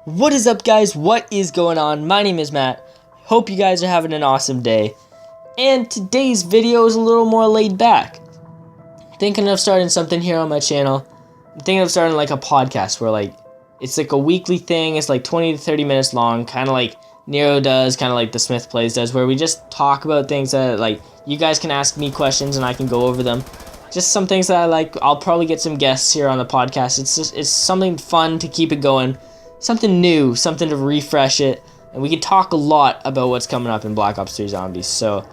What is up, guys? What is going on? My name is Matt. Hope you guys are having an awesome day. And today's video is a little more laid back. Thinking of starting something here on my channel. I'm thinking of starting like a podcast where it's like a weekly thing. It's like 20 to 30 minutes long, kind of like Nero does, kind of like the Smith Plays does, where we just talk about things that you guys can ask me questions and I can go over them. Just some things that I like. I'll probably get some guests here on the podcast. It's something fun to keep it going. Something new, something to refresh it, and we can talk a lot about what's coming up in Black Ops 3 Zombies. So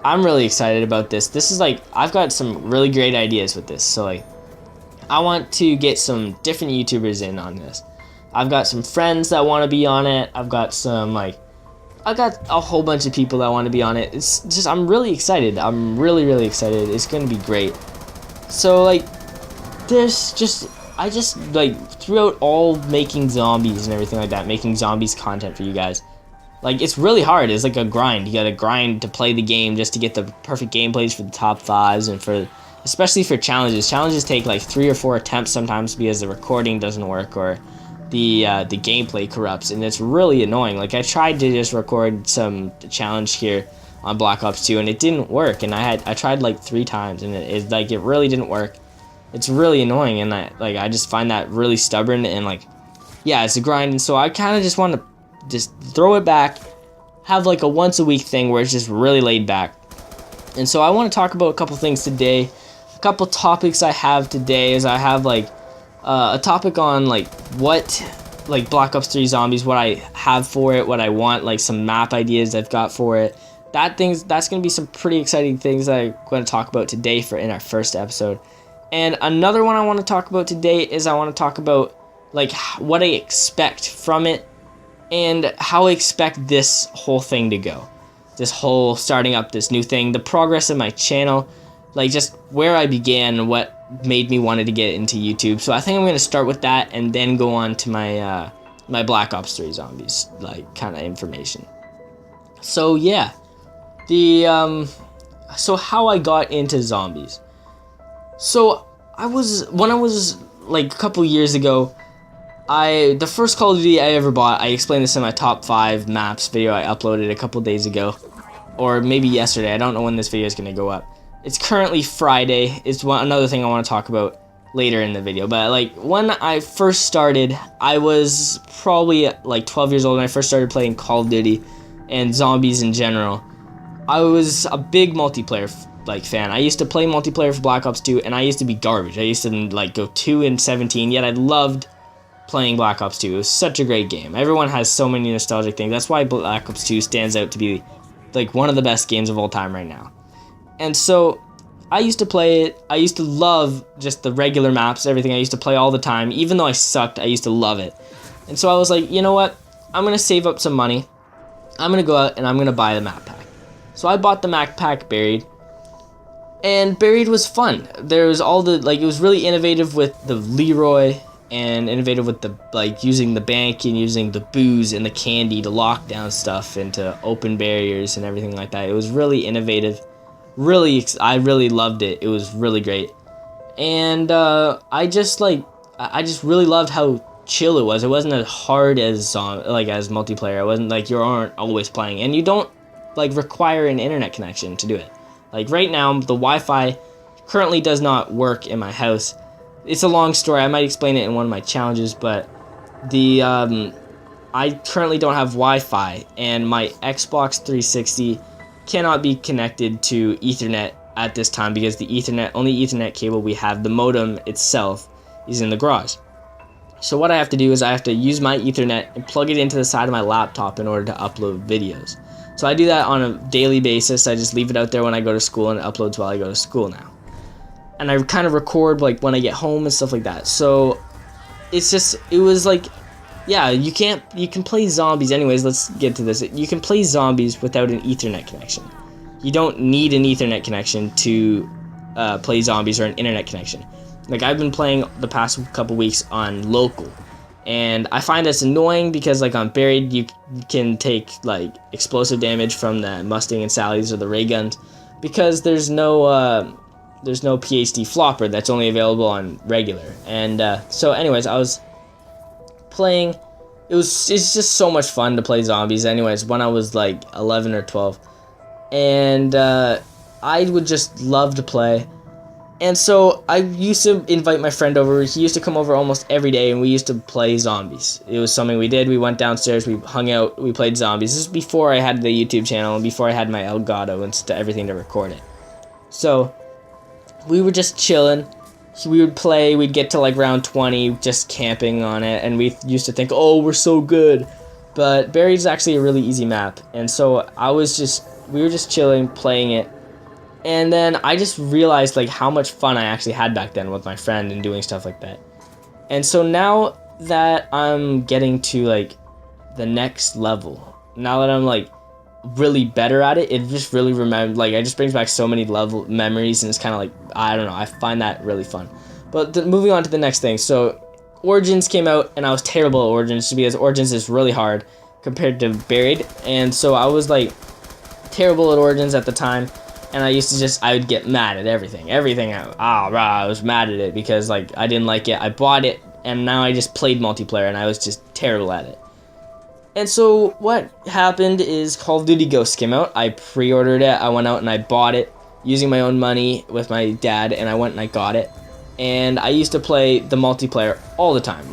I'm really excited about this. This is I've got some really great ideas with this. So I want to get some different YouTubers in on this. I've got some friends that want to be on it. I've got I've got a whole bunch of people that want to be on it. It's just, I'm really excited. I'm really excited. It's going to be great. So I just throughout all making zombies and everything like that, making zombies content for you guys, it's really hard. It's like a grind. You gotta grind to play the game just to get the perfect gameplays for the top 5s, and especially for challenges. Challenges take 3 or 4 attempts sometimes because the recording doesn't work or the gameplay corrupts, and it's really annoying. I tried to just record some challenge here on Black Ops 2 and it didn't work, and I tried 3 times and it really didn't work. It's really annoying, and I just find that really stubborn, and yeah, it's a grind. And so I kind of just want to just throw it back, have a once a week thing where it's just really laid back. And so I want to talk about a couple things today. A couple topics I have today is I have a topic on what Black Ops 3 Zombies, what I have for it, what I want, some map ideas I've got for it. That's going to be some pretty exciting things that I'm going to talk about today in our first episode. And another one I want to talk about today is I want to talk about what I expect from it and how I expect this whole thing to go. This whole starting up this new thing, the progress of my channel, just where I began and what made me wanted to get into YouTube. So I think I'm going to start with that and then go on to my my Black Ops 3 Zombies kind of information. So yeah, so how I got into zombies. So when I was a couple years ago, the first Call of Duty I ever bought, I explained this in my top 5 maps video I uploaded a couple days ago, or maybe yesterday. I don't know when this video is going to go up. It's currently Friday. It's another thing I want to talk about later in the video. But when I first started, I was probably 12 years old when I first started playing Call of Duty and zombies in general. I was a big multiplayer fan. I used to play multiplayer for Black Ops 2, and I used to be garbage. I used to go 2-17, yet I loved playing Black Ops 2. It was such a great game. Everyone has so many nostalgic things. That's why Black Ops 2 stands out to be one of the best games of all time right now. And so I used to play it. I used to love just the regular maps, everything. I used to play all the time. Even though I sucked, I used to love it. And so I was like, you know what? I'm going to save up some money. I'm going to go out and I'm going to buy the map pack. So I bought the map pack Buried. And Buried was fun. There was all the, it was really innovative with the Leroy, and innovative with the, using the bank and using the booze and the candy to lock down stuff and to open barriers and everything like that. It was really innovative. I really loved it. It was really great. And I just really loved how chill it was. It wasn't as hard as as multiplayer. It wasn't you aren't always playing, and you don't require an internet connection to do it. Right now, the Wi-Fi currently does not work in my house. It's a long story. I might explain it in one of my challenges, but I currently don't have Wi-Fi, and my Xbox 360 cannot be connected to Ethernet at this time because the only Ethernet cable we have, the modem itself, is in the garage. So what I have to do is I have to use my Ethernet and plug it into the side of my laptop in order to upload videos. So I do that on a daily basis. I just leave it out there when I go to school, and it uploads while I go to school now. And I kind of record when I get home and stuff like that. So it was yeah, you can play zombies anyways. Let's get to this. You can play zombies without an Ethernet connection. You don't need an Ethernet connection to play zombies, or an internet connection. I've been playing the past couple weeks on local, and I find that's annoying because on Buried you can take explosive damage from the Mustang and Sally's or the ray guns, because there's no PhD flopper that's only available on regular. And so anyways, I was playing it's just so much fun to play zombies. Anyways, when I was like 11 or 12, and I would just love to play. And so I used to invite my friend over. He used to come over almost every day, and we used to play zombies. It was something we did. We went downstairs, we hung out, we played zombies. This is before I had the YouTube channel and before I had my Elgato and everything to record it. So we were just chilling. We would play, we'd get to like round 20, just camping on it, and we used to think, oh, we're so good. But Buried is actually a really easy map, and so we were just chilling, playing it. And then I just realized like how much fun I actually had back then with my friend and doing stuff like that. And so now that I'm getting to like the next level, now that I'm like really better at it, it just really it just brings back so many memories, and it's kind of like, I don't know, I find that really fun. But moving on to the next thing. So Origins came out, and I was terrible at Origins because Origins is really hard compared to Buried. And so I was like terrible at Origins at the time. And I would get mad at everything. I was mad at it because like I didn't like it. I bought it, and now I just played multiplayer, and I was just terrible at it. And so what happened is Call of Duty Ghosts came out. I pre-ordered it. I went out and I bought it using my own money with my dad, and I went and I got it. And I used to play the multiplayer all the time,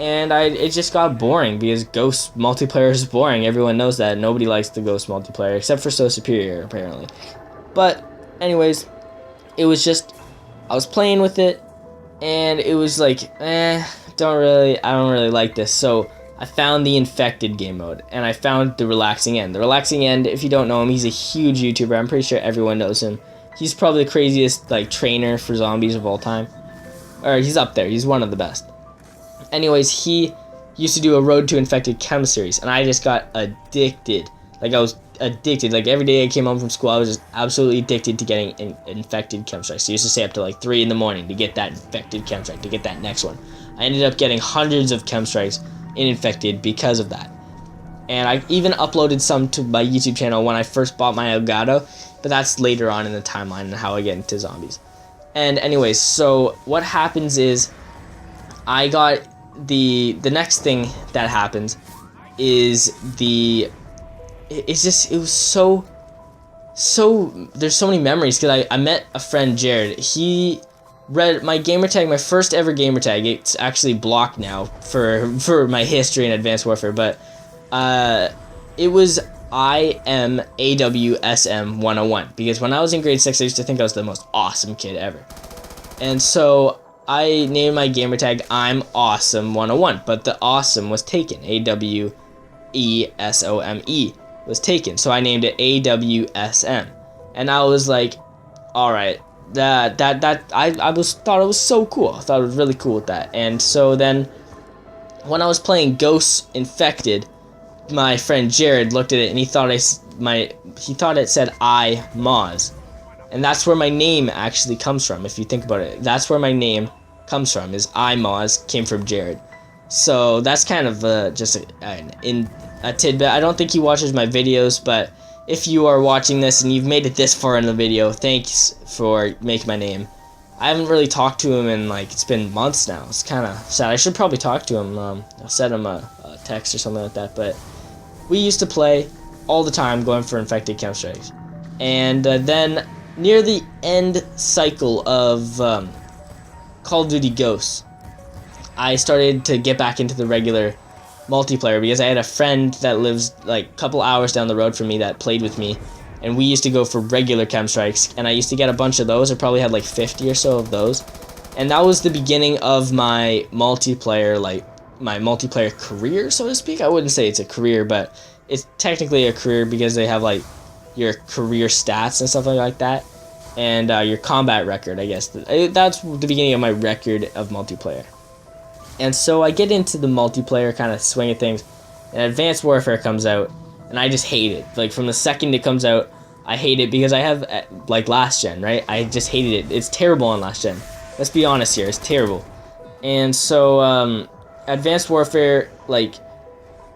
and it just got boring because Ghost multiplayer is boring. Everyone knows that. Nobody likes the Ghost multiplayer except for So Superior, apparently. But anyways, it was just, I was playing with it, and it was like, I don't really like this. So I found the Infected game mode, and I found the Relaxing End. The Relaxing End, if you don't know him, he's a huge YouTuber. I'm pretty sure everyone knows him. He's probably the craziest like trainer for zombies of all time. Or he's up there. He's one of the best. Anyways, he used to do a Road to Infected Chem series, and I just got addicted. Like, I was addicted. Like, every day I came home from school, I was just absolutely addicted to getting infected chem strikes. I used to stay up to like 3 in the morning to get that infected chem strike, to get that next one. I ended up getting hundreds of chem strikes in Infected because of that. And I even uploaded some to my YouTube channel when I first bought my Elgato, but that's later on in the timeline and how I get into zombies. And anyways, so what happens is I got the next thing that happens is it was so there's so many memories because I met a friend, Jared. He read my gamertag, my first ever gamertag. It's actually blocked now for my history in Advanced Warfare, but it was IMAWSM 101 because when I was in grade 6, I used to think I was the most awesome kid ever. And so I named my gamertag I'm Awesome 101, but the awesome was taken. AWESOME was taken. So I named it AWSM. And I was like, all right, I thought it was so cool. I thought it was really cool with that. And so then when I was playing Ghosts Infected, my friend Jared looked at it and he thought it said I Moz. And that's where my name actually comes from. If you think about it, that's where my name comes from, is I Moz, came from Jared. So that's kind of just a tidbit. I don't think he watches my videos, but if you are watching this and you've made it this far in the video, thanks for making my name. I haven't really talked to him in like, it's been months now. It's kind of sad. I should probably talk to him. I'll send him a text or something like that. But we used to play all the time going for infected chem strikes. And then near the end cycle of Call of Duty Ghosts, I started to get back into the regular multiplayer because I had a friend that lives like a couple hours down the road from me that played with me, and we used to go for regular chem strikes, and I used to get a bunch of those. I probably had like 50 or so of those, and that was the beginning of my multiplayer, like my multiplayer career, so to speak. I wouldn't say it's a career, but it's technically a career because they have like your career stats and stuff like that, and your combat record, I guess. That's the beginning of my record of multiplayer. And so I get into the multiplayer kind of swing of things, and Advanced Warfare comes out, and I just hate it. Like, from the second it comes out, I hate it because I have, like, last gen, right? I just hated it. It's terrible on last gen. Let's be honest here. It's terrible. And so, Advanced Warfare, like,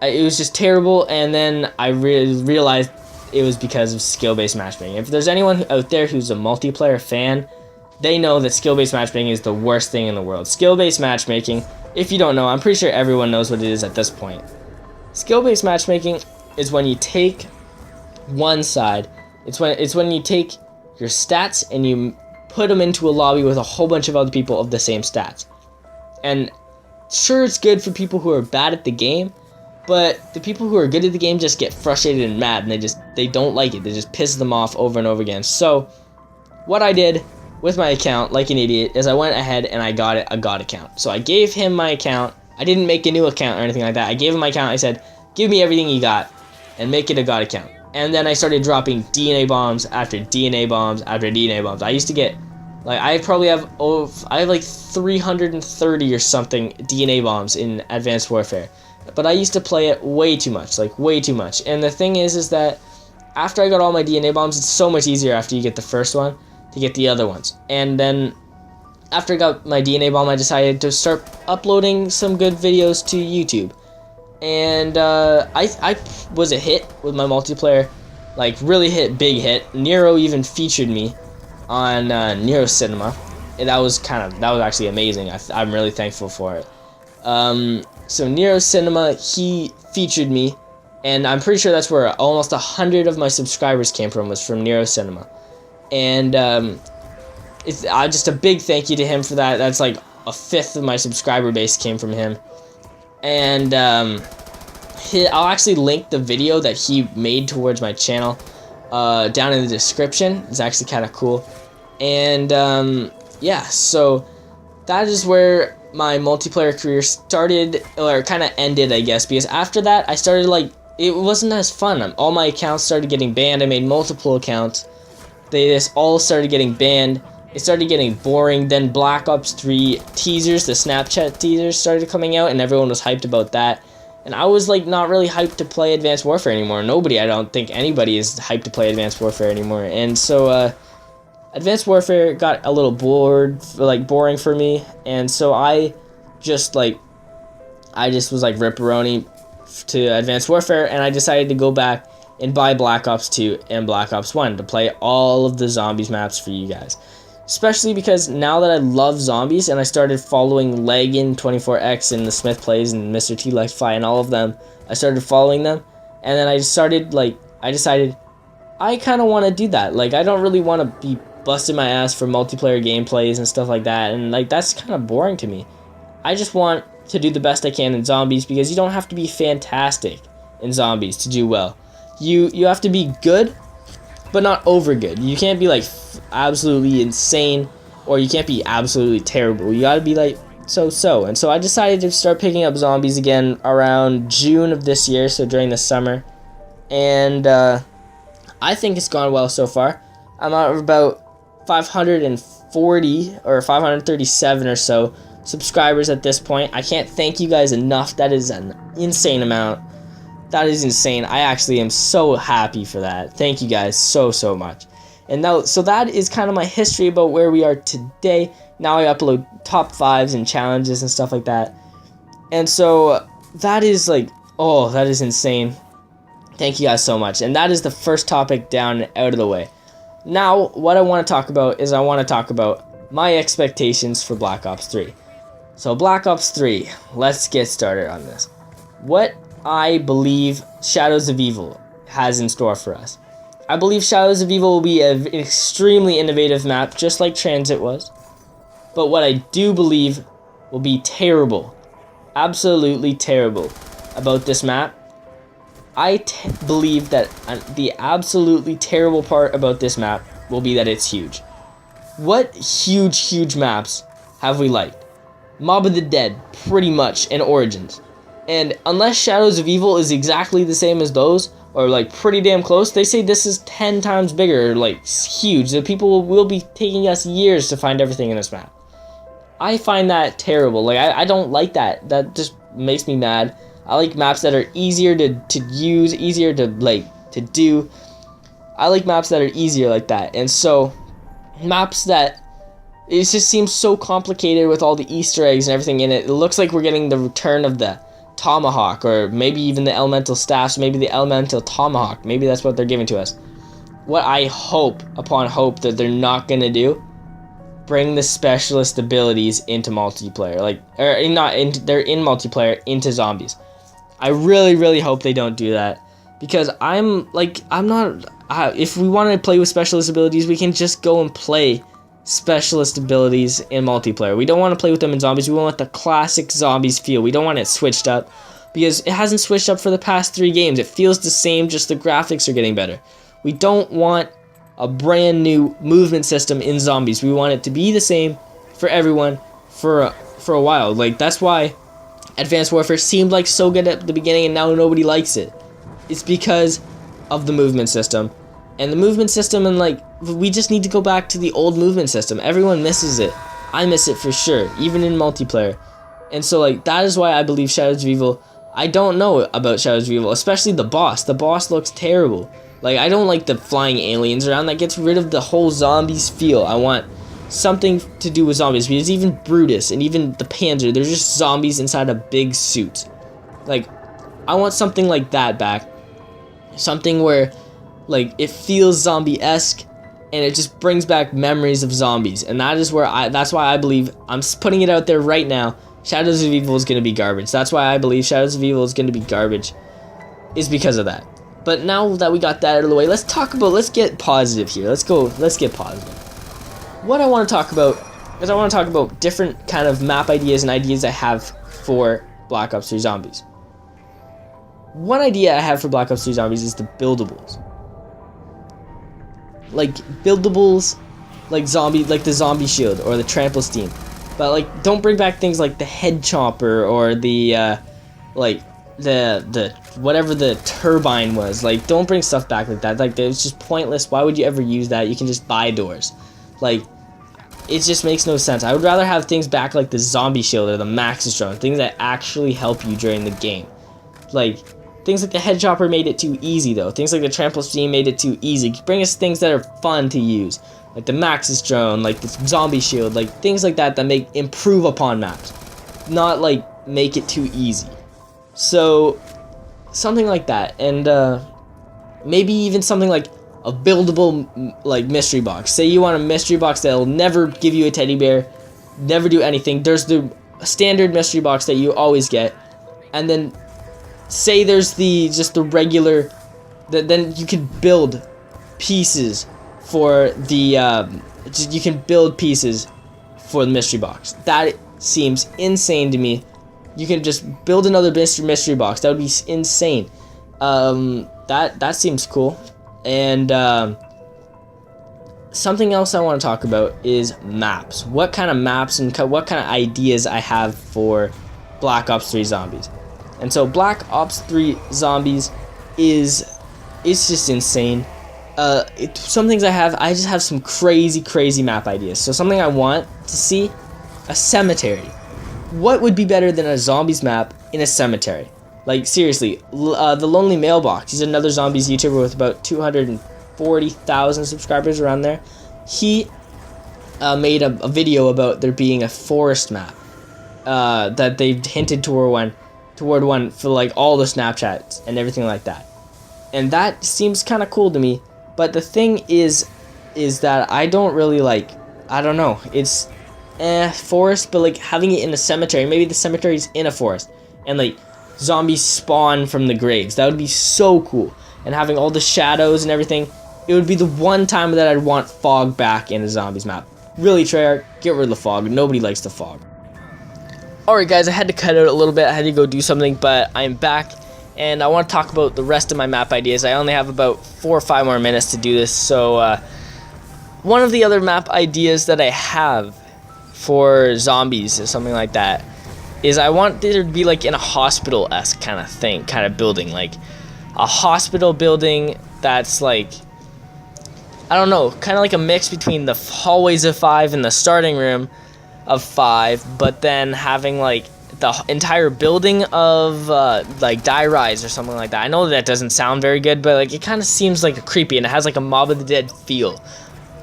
it was just terrible, and then I realized it was because of skill-based matchmaking. If there's anyone out there who's a multiplayer fan, they know that skill-based matchmaking is the worst thing in the world. Skill-based matchmaking, if you don't know, I'm pretty sure everyone knows what it is at this point. Skill-based matchmaking is when you take one side. It's when you take your stats and you put them into a lobby with a whole bunch of other people of the same stats. And sure, it's good for people who are bad at the game, but the people who are good at the game just get frustrated and mad, and they don't like it. They just piss them off over and over again. So what I did with my account, like an idiot, is I went ahead and I got a God account. So I gave him my account. I didn't make a new account or anything like that. I gave him my account. I said, give me everything you got and make it a God account. And then I started dropping DNA bombs after DNA bombs after DNA bombs. I used to get, like, I have like 330 or something DNA bombs in Advanced Warfare. But I used to play it way too much, like way too much. And the thing is that after I got all my DNA bombs, it's so much easier after you get the first one to get the other ones. And then after I got my DNA bomb, I decided to start uploading some good videos to YouTube. And I was a hit with my multiplayer, like really big hit. Nero even featured me on Nero Cinema. And that was actually amazing. I'm really thankful for it. So Nero Cinema, he featured me, and I'm pretty sure that's where almost 100 of my subscribers came from, was from Nero Cinema. And it's just a big thank you to him for that. That's like a fifth of my subscriber base came from him. And I'll actually link the video that he made towards my channel down in the description. It's actually kind of cool. And yeah, so that is where my multiplayer career started, or kind of ended, I guess, because after that I started, like, it wasn't as fun. All my accounts started getting banned. I made multiple accounts. They just all started getting banned. It started getting boring. Then Black Ops 3 teasers, the Snapchat teasers, started coming out, and everyone was hyped about that. And I was, like, not really hyped to play Advanced Warfare anymore. I don't think anybody is hyped to play Advanced Warfare anymore. And so Advanced Warfare got a little boring for me, and so I just was like ripperoni to Advanced Warfare, and I decided to go back and buy Black Ops 2 and Black Ops 1 to play all of the zombies maps for you guys. Especially because now that I love zombies and I started following Legin24x and the Smith Plays and Mr. T Lex Fly and all of them, I started following them, and then I decided I kind of want to do that. Like, I don't really want to be busting my ass for multiplayer gameplays and stuff like that, and like that's kind of boring to me. I just want to do the best I can in zombies, because you don't have to be fantastic in zombies to do well. You have to be good, but not over good. You can't be like absolutely insane, or you can't be absolutely terrible. You gotta be like so. And so I decided to start picking up zombies again around June of this year, so during the summer, and I think it's gone well so far. I'm at about 540 or 537 or so subscribers at this point. I can't thank you guys enough. That is an insane amount. That is insane. I actually am so happy for that. Thank you guys so much. And now, so that is kind of my history about where we are today. Now I upload top 5s and challenges and stuff like that. And so that is like, oh, that is insane. Thank you guys so much. And that is the first topic down and out of the way. Now, what I want to talk about is my expectations for Black Ops 3. So Black Ops 3, let's get started on this. What I believe Shadows of Evil has in store for us. I believe Shadows of Evil will be an extremely innovative map, just like Transit was. But what I do believe will be terrible, absolutely terrible, about this map, I believe that the absolutely terrible part about this map will be that it's huge. What huge maps have we liked? Mob of the Dead, pretty much, and Origins. And unless Shadows of Evil is exactly the same as those, or like pretty damn close, they say this is 10 times bigger, or like huge. The people will be taking us years to find everything in this map. I find that terrible. Like, I don't like that. That just makes me mad. I like maps that are easier to use, easier to do. I like maps that are easier like that. And so maps that it just seems so complicated with all the Easter eggs and everything in it. It looks like we're getting the return of the Tomahawk, or maybe even the Elemental Staffs, maybe the Elemental Tomahawk. Maybe that's what they're giving to us. What I hope, upon hope, that they're not gonna do bring the specialist abilities into multiplayer, like, or not into, they're in multiplayer into zombies. I really hope they don't do that, because I'm not, if we want to play with specialist abilities, we can just go and play specialist abilities in multiplayer. We don't want to play with them in zombies. We want the classic zombies feel. We don't want it switched up, because it hasn't switched up for the past 3 games. It feels the same, just the graphics are getting better. We don't want a brand new movement system in zombies. We want it to be the same for everyone for a while. Like, that's why Advanced Warfare seemed like so good at the beginning and now nobody likes it. It's because of the movement system. And the movement system, and like, we just need to go back to the old movement system. Everyone misses it. I miss it for sure, even in multiplayer. And so, like, that is why I believe Shadows of Evil. I don't know about Shadows of Evil, especially the boss. The boss looks terrible. Like, I don't like the flying aliens around. That gets rid of the whole zombies feel. I want something to do with zombies, because even Brutus and even the Panzer, they're just zombies inside a big suit. Like, I want something like that back. Something where, like, it feels zombie-esque, and it just brings back memories of zombies. And that is where that's why I believe, I'm putting it out there right now, Shadows of Evil is going to be garbage. That's why I believe Shadows of Evil is going to be garbage, is because of that. But now that we got that out of the way, let's get positive here. Let's get positive. What I want to talk about is I want to talk about different kind of map ideas and ideas I have for Black Ops 3 Zombies. One idea I have for Black Ops 3 Zombies is the buildables. Like, buildables, like the zombie shield or the trample steam. But, like, don't bring back things like the head chomper or the, the whatever the turbine was. Like, don't bring stuff back like that. Like, it's just pointless. Why would you ever use that? You can just buy doors. Like, it just makes no sense. I would rather have things back like the zombie shield or the maxis drone, things that actually help you during the game. Like, things like the head chopper made it too easy, though. Things like the trample steam made it too easy. Bring us things that are fun to use, like the maxis drone, like the zombie shield, like things like that make improve upon maps, not like make it too easy. So something like that, and maybe even something like a buildable, like, mystery box. Say you want a mystery box that'll never give you a teddy bear, never do anything. There's the standard mystery box that you always get, and then say there's just the regular, then you can build pieces for the you can build pieces for the mystery box. That seems insane to me. You can just build another mystery box. That would be insane. That seems cool. And something else I want to talk about is maps. What kind of maps and what kind of ideas I have for Black Ops 3 Zombies. And so Black Ops 3 Zombies it's just insane. Some things I just have some crazy map ideas. So something I want to see, a cemetery. What would be better than a zombies map in a cemetery? Like, seriously, the Lonely Mailbox, he's another zombies YouTuber with about 240,000 subscribers around there. He made a video about there being a forest map that they hinted toward one for, like, all the Snapchats and everything like that. And that seems kind of cool to me. But the thing is that I don't really like, I don't know, it's forest, but like having it in a cemetery. Maybe the cemetery's in a forest, and like zombies spawn from the graves. That would be so cool. And having all the shadows and everything, it would be the one time that I'd want fog back in a zombies map. Really, Treyarch, get rid of the fog. Nobody likes the fog. Alright guys, I had to cut out a little bit. I had to go do something, but I'm back, and I want to talk about the rest of my map ideas. I only have about 4 or 5 more minutes to do this. So one of the other map ideas that I have for zombies or something like that is I want there to be like in a hospital-esque kind of thing, kind of building, like a hospital building that's like, I don't know, kind of like a mix between the hallways of 5 and the starting room of 5, but then having like the entire building of like Die Rise or something like that. I know that doesn't sound very good, but like it kind of seems like creepy, and it has like a Mob of the Dead feel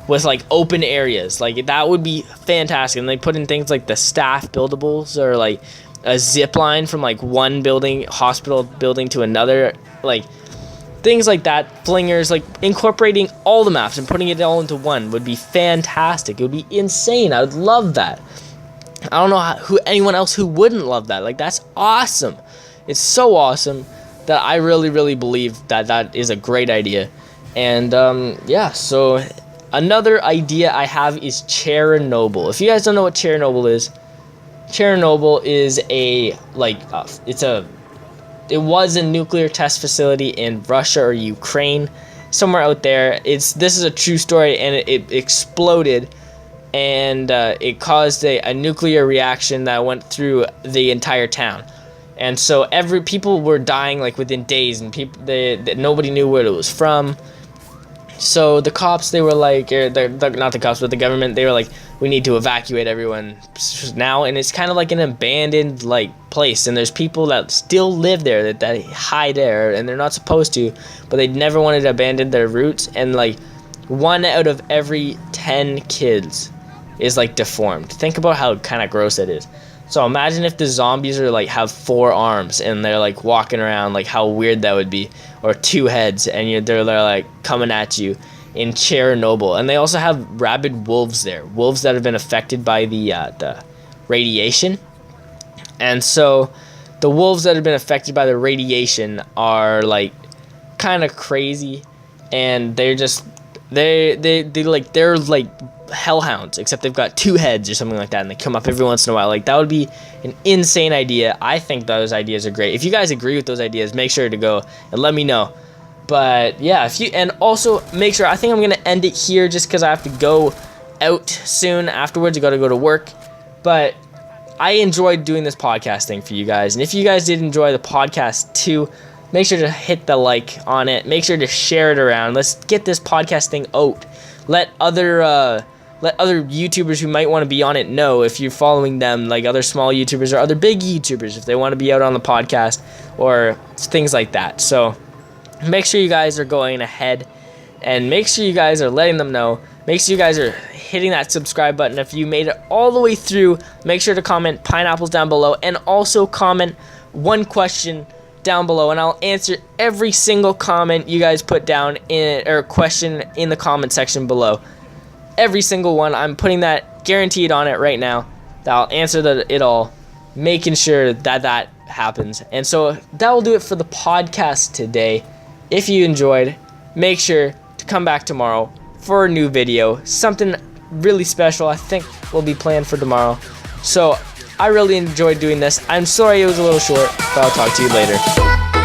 with like open areas. Like, that would be fantastic. And they put in things like the staff buildables, or like a zip line from like one building, hospital building, to another. Like, things like that, flingers, like incorporating all the maps and putting it all into one would be fantastic. It would be insane. I would love that. I don't know anyone else who wouldn't love that. Like, that's awesome. It's so awesome that I really believe that that is a great idea. And yeah, so another idea I have is Chernobyl. If you guys don't know what Chernobyl is a it was a nuclear test facility in Russia or Ukraine, somewhere out there. This is a true story, and it exploded, and it caused a nuclear reaction that went through the entire town. And so people were dying like within days, and nobody knew where it was from. So the cops, they were like, not the cops, but the government, they were like, we need to evacuate everyone now. And it's kind of like an abandoned like place, and there's people that still live there that hide there, and they're not supposed to, but they never wanted to abandon their roots. And like 1 out of every 10 kids is like deformed. Think about how kind of gross that is. So imagine if the zombies are like have 4 arms and they're like walking around, like how weird that would be, or 2 heads, and they're like coming at you in Chernobyl. And they also have rabid wolves there, wolves that have been affected by the radiation. And so the wolves that have been affected by the radiation are like kind of crazy, and they're like hellhounds, except they've got 2 heads or something like that, and they come up every once in a while. Like, that would be an insane idea. I think those ideas are great. If you guys agree with those ideas, make sure to go and let me know. But yeah, and also make sure, I think I'm gonna end it here just because I have to go out soon afterwards. I gotta go to work. But I enjoyed doing this podcast thing for you guys, and if you guys did enjoy the podcast too, make sure to hit the like on it. Make sure to share it around. Let's get this podcast thing out. Let other YouTubers who might want to be on it know, if you're following them, like other small YouTubers or other big YouTubers, if they want to be out on the podcast or things like that. So make sure you guys are going ahead and make sure you guys are letting them know. Make sure you guys are hitting that subscribe button. If you made it all the way through, make sure to comment pineapples down below, and also comment one question down below, and I'll answer every single comment you guys put down or question in the comment section below. Every single one. I'm putting that guaranteed on it right now, that I'll answer it all, making sure that happens. And so that will do it for the podcast today. If you enjoyed, make sure to come back tomorrow for a new video. Something really special I think will be planned for tomorrow. So I really enjoyed doing this. I'm sorry it was a little short, but I'll talk to you later.